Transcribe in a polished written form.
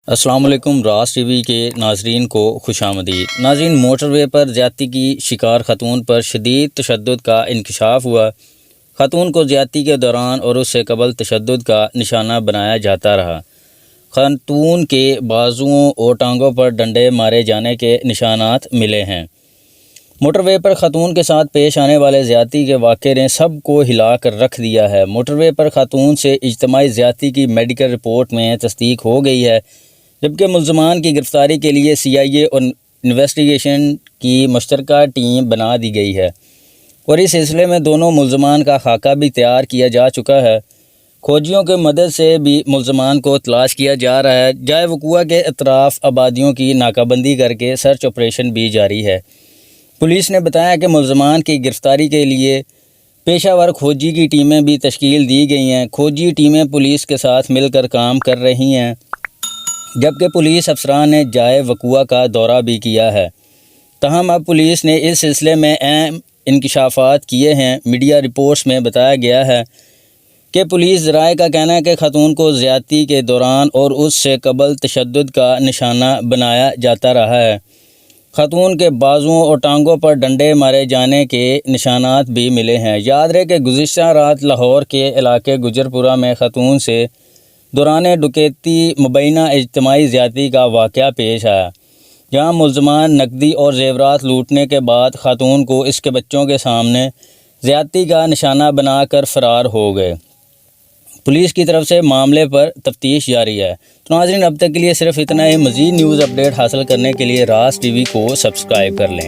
السلام علیکم۔ راز ٹی وی کے ناظرین کو خوش آمدید۔ ناظرین، موٹر وے پر زیادتی کی شکار خاتون پر شدید تشدد کا انکشاف ہوا۔ خاتون کو زیادتی کے دوران اور اس سے قبل تشدد کا نشانہ بنایا جاتا رہا۔ خاتون کے بازوؤں اور ٹانگوں پر ڈنڈے مارے جانے کے نشانات ملے ہیں۔ موٹر وے پر خاتون کے ساتھ پیش آنے والے زیادتی کے واقعے نے سب کو ہلا کر رکھ دیا ہے۔ موٹر وے پر خاتون سے اجتماعی زیادتی کی میڈیکل رپورٹ میں تصدیق ہو گئی ہے، جبکہ ملزمان کی گرفتاری کے لیے CIA اور انویسٹیگیشن کی مشترکہ ٹیم بنا دی گئی ہے اور اس سلسلے میں دونوں ملزمان کا خاکہ بھی تیار کیا جا چکا ہے۔ کھوجیوں کی مدد سے بھی ملزمان کو تلاش کیا جا رہا ہے۔ جائے وقوع کے اطراف آبادیوں کی ناکہ بندی کر کے سرچ آپریشن بھی جاری ہے۔ پولیس نے بتایا کہ ملزمان کی گرفتاری کے لیے پیشہ ور کھوجی کی ٹیمیں بھی تشکیل دی گئی ہیں۔ کھوجی ٹیمیں پولیس کے ساتھ مل کر کام کر رہی ہیں، جبکہ پولیس افسران نے جائے وقوع کا دورہ بھی کیا ہے۔ تاہم اب پولیس نے اس سلسلے میں اہم انکشافات کیے ہیں۔ میڈیا رپورٹس میں بتایا گیا ہے کہ پولیس ذرائع کا کہنا ہے کہ خاتون کو زیادتی کے دوران اور اس سے قبل تشدد کا نشانہ بنایا جاتا رہا ہے۔ خاتون کے بازوؤں اور ٹانگوں پر ڈنڈے مارے جانے کے نشانات بھی ملے ہیں۔ یاد رہے کہ گزشتہ رات لاہور کے علاقے گجرپورہ میں خاتون سے دوران ڈکیتی مبینہ اجتماعی زیادتی کا واقعہ پیش آیا، جہاں ملزمان نقدی اور زیورات لوٹنے کے بعد خاتون کو اس کے بچوں کے سامنے زیادتی کا نشانہ بنا کر فرار ہو گئے۔ پولیس کی طرف سے معاملے پر تفتیش جاری ہے۔ تو ناظرین، اب تک کے لیے صرف اتنا ہی۔ مزید نیوز اپڈیٹ حاصل کرنے کے لیے راز ٹی وی کو سبسکرائب کر لیں۔